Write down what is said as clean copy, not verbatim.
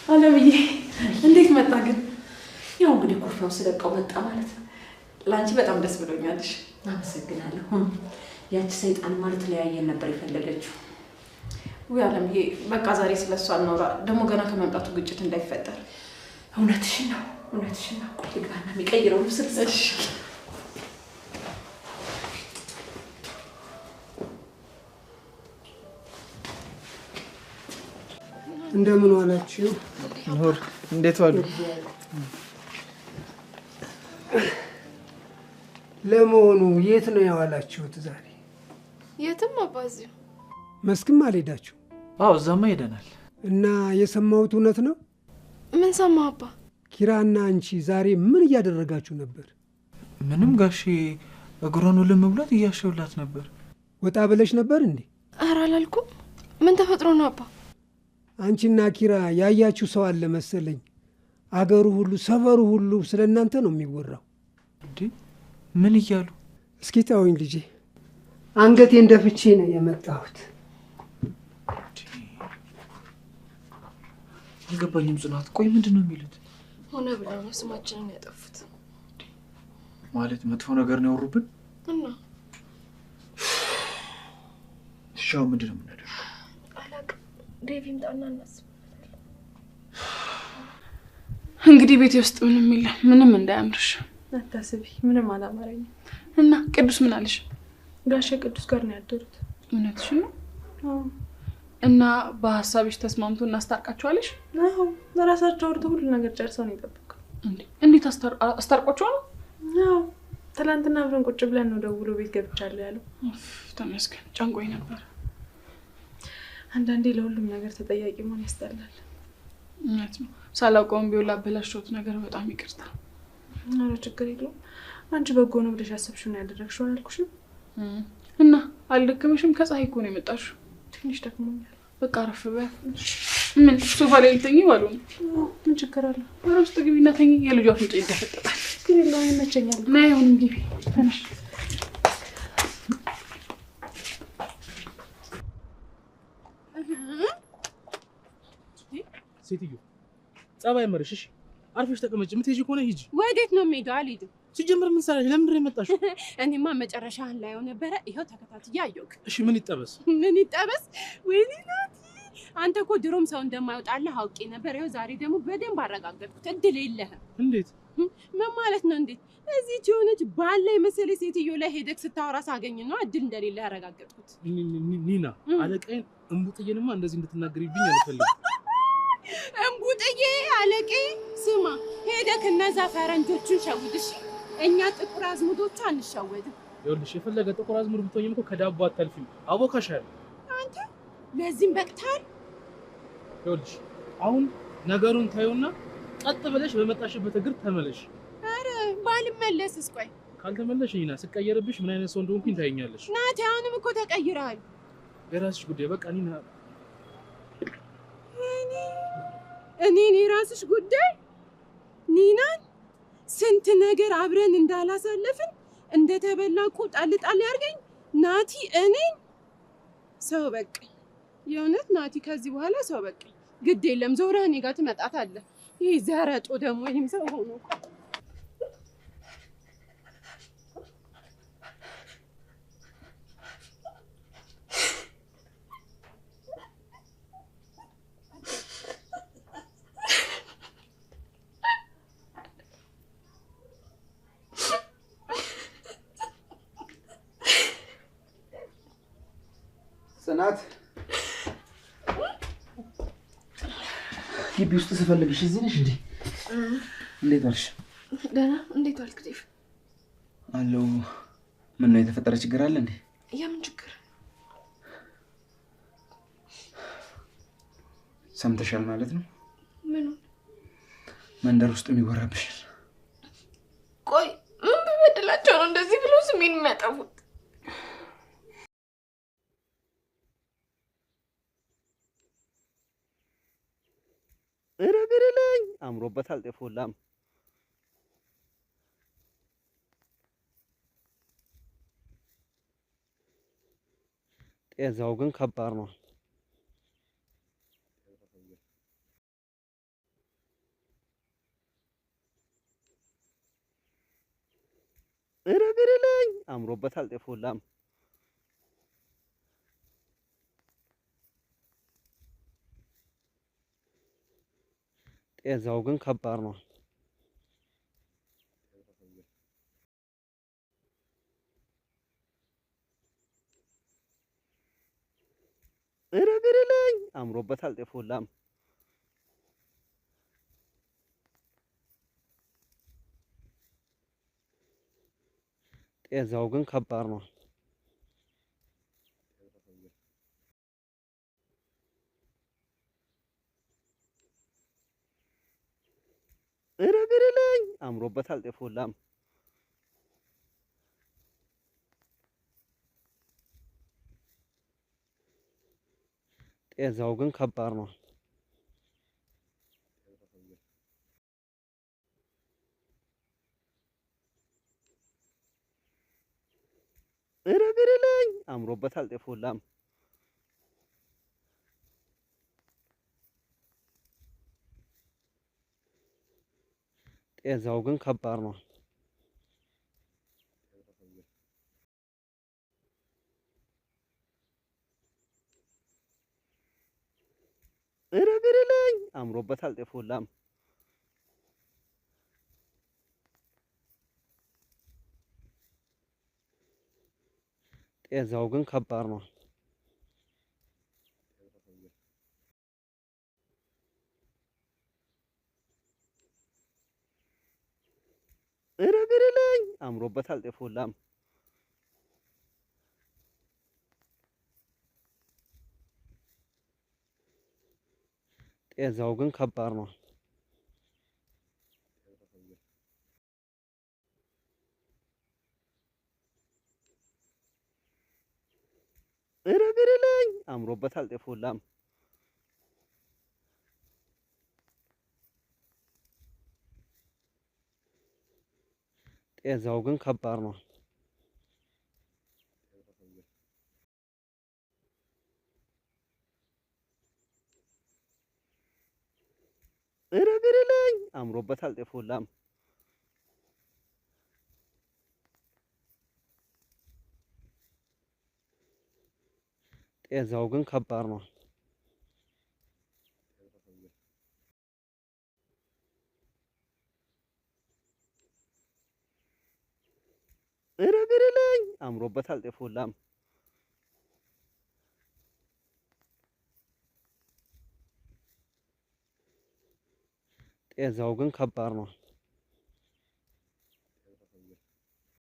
አለምዬ እንዴት መጣ ግን? ያው እንግዲህ ኩርፊያው ስለቀው መጣ ማለት ነው። ላንቺ በጣም ደስ ብሎኛልሽ። አመሰግናለሁ። ያቺ ሰይጣን ማለት ለያየን ነበር የፈለገችው። ወይ አለምዬ በቃ ዛሬ ስለሷ እናውራ። ደግሞ ገና ከመምጣቱ ግጭት እንዳይፈጠር። እውነትሽን ነው። ቆይ ልግባና የሚቀይረው ልብስ ልስጥሽ። እንደምን ዋላችሁ? ኖር እንዴት ዋሉ? ለመሆኑ የት ነው ያዋላችሁት ዛሬ? የትም አባዚው። መስክም አልሄዳችሁ? አዎ እዛማ ሄደናል። እና የሰማሁት እውነት ነው? ምን ሰማህ አባ? ኪራና አንቺ ዛሬ ምን እያደረጋችሁ ነበር? ምንም ጋሼ እግሯን ልም ብሏት እያሸውላት ነበር። ወጣ ብለሽ ነበር እንዴ? ኧረ አላልኩም። ምን ተፈጥሮ ነው አባ? አንቺና ኪራ ያያችሁ ሰው አለ መሰለኝ። አገሩ ሁሉ ሰፈሩ ሁሉ ስለ እናንተ ነው የሚወራው። እንዴ ምን እያሉ? እስኪ ተውኝ ልጄ፣ አንገቴን ደፍቼ ነው የመጣሁት። አልገባኝም ጽናት። ቆይ ምንድን ነው የሚሉት? ሆነ ብለው ነው ስማችንን ያጠፉት። ማለት መጥፎ ነገር ነው ያወሩብን? እና ሻው ምንድን ነው የምናደርገው? አላውቅም። ዴቭ ይምጣና እናስብ። እንግዲህ ቤቴ ውስጥ ምንም የለም። ምንም እንዳያምርሽ አታስቢ። ምንም አላማረኝም። እና ቅዱስ ምን አለሽ? ጋሼ ቅዱስ ጋር ነው ያደሩት። እውነትሽን ነው? አዎ። እና በሐሳብሽ ተስማምቶ እናስታርቃቸዋለሽ? አዎ፣ ለራሳቸው አውርተው ሁሉ ነገር ጨርሰው ነው የጠበቁት። እንዴት አስታርቋቸው ነው? አዎ፣ ትናንትና አብረን ቁጭ ብለን ነው ደውሎ ቤት ገብቻለሁ ያለው። ተመስገን። ጨንቆኝ ነበር። አንዳንዴ ለሁሉም ነገር ተጠያቂ መሆን ያስጠላል። እውነት ነው። ሳላውቀውም ቢሆን ላበላሽሁት ነገር በጣም ይቅርታ። ኧረ ችግር የለውም። አንቺ በጎ ነው ብለሽ ያሰብሽውን ያደረግሽው አላልኩሽም? እና አልደከመሽም? ከፀሐይ እኮ ነው የመጣሽው። ትንሽ ደክሞኛል። በቃ አረፍ በይ። ምን ሶፋ ላይ ልተኝ ባሉ ነው? ምን ችግር አለ? ወደ ውስጥ ግቢና ተኝ። የልጇ አፍንጫ ይደፈጠጣል። ችግር የለውም፣ ይመቸኛል። ና ይሁን ግቢ። ተነሽ። ሴትዮ ጸባይ መርሽ። እሺ አርፈሽ ተቀመጭ። የምትሄጂ ከሆነ ሂጂ። ወዴት ነው የምሄደው? አልሄድም። ሲጀምር ምን ሰራሽ? ለምንድን ነው የመጣሽው? እኔማ መጨረሻህን ላየው ነበረ። ይኸው ተከታትዬ አየሁህ። እሺ ምን ይጠበስ? ምን ይጠበስ? ወይኔ ናቲ፣ አንተ እኮ ድሮም ሰው እንደማይወጣልህ አውቄ ነበር። ይኸው ዛሬ ደግሞ በደንብ አረጋገጥኩት። እድል የለህም። እንዴት? ምን ማለት ነው እንዴት? እዚህች የሆነች ባለ የመሰለ ሴትዮ ላይ ሄደህ ስታወራ ሳገኝ ነው እድል እንደሌለህ ያረጋገጥኩት። ኒና አለቃዬን እምቡጥዬንማ እንደዚህ እንድትናገሪብኝ አልፈልግም። እምቡጥዬ አለቄ፣ ስማ ሄደህ እነዛ ፈረንጆቹን ሸውድ። እሺ እኛ ጥቁር አዝሙዶቹ አንሸወድም። ይኸውልሽ የፈለገ ጥቁር አዝሙድ ብትሆኝም እኮ ከዳቦ አታልፊም። አቦካሻለሁ። አንተ ለዚህም በቅታል። ይኸውልሽ አሁን ነገሩን ታዩና ቀጥ ብለሽ በመጣሽበት እግር ተመለሽ። አረ ባልመለስስ? ቆይ ካልተመለሽ ኒና ስቀየርብሽ ምን አይነት ሰው እንደሆንኩኝ ታይኛለሽ። ናቲ አሁንም እኮ ተቀይረሃል። የራስሽ ጉዳይ። በቃ ኒና እኔ የራስሽ ጉዳይ። ኒናን ስንት ነገር አብረን እንዳላሳለፍን እንደተበላ ጣል ጣል ያርገኝ ናቲ። እኔን ሰው በቃኝ። የእውነት ናቲ ከዚህ በኋላ ሰው በቃኝ። ግድ የለም ዞረህ እኔ ጋር ትመጣታለህ። ይህ ዘረጦ ደግሞ ይህም ሰው ሆኖ ጽናት ግቢ ውስጥ ስፈልግሽ እዚህ ነሽ እንዴ? እንዴት ዋልሽ? ደህና። እንዴት ዋልክ ዴቭ? አለው። ምን ነው የተፈጠረ ችግር አለ እንዴ? የምን ችግር? ሰምተሻል ማለት ነው? ምኑ? መንደር ውስጥ የሚወራብሽ። ቆይ ምን በበደላቸው ነው እንደዚህ ብሎ ስሜን የሚያጠፉት? እረግርልኝ አምሮበታል። ጤፎላም ጤዛው ግን ከባድ ነው። አምሮበታል ጤፉ ሁላም ጤዛው ግን ከባድ ነው። እረግርልኝ አምሮበታል ጤፉ ሁላም ጤዛው ግን ከባድ ነው። እረግርልኝ አምሮበታል ጤፉ ሁላም ጤዛው ግን ከባድ ነው። እረግርልኝ አምሮበታል ጤፉ ሁላም ጤዛው ግን ከባድ ነው። እረግርልኝ አምሮበታል ጤፉ ሁላም ጤዛው ግን ከባድ ነው። እረግርልኝ አምሮበታል ጤፉ ሁላም ጤዛው ግን ከባድ ነው። እረግርልኝ አምሮበታል ጤፉ ሁላም ጤዛው ግን ከባድ ነው። እረግርልኝ አምሮበታል ጤፉ ሁላም ጤዛው ግን ከባድ ነው። እረግርልኝ አምሮበታል ጤፉ ሁላም ጤዛው ግን ከባድ ነው።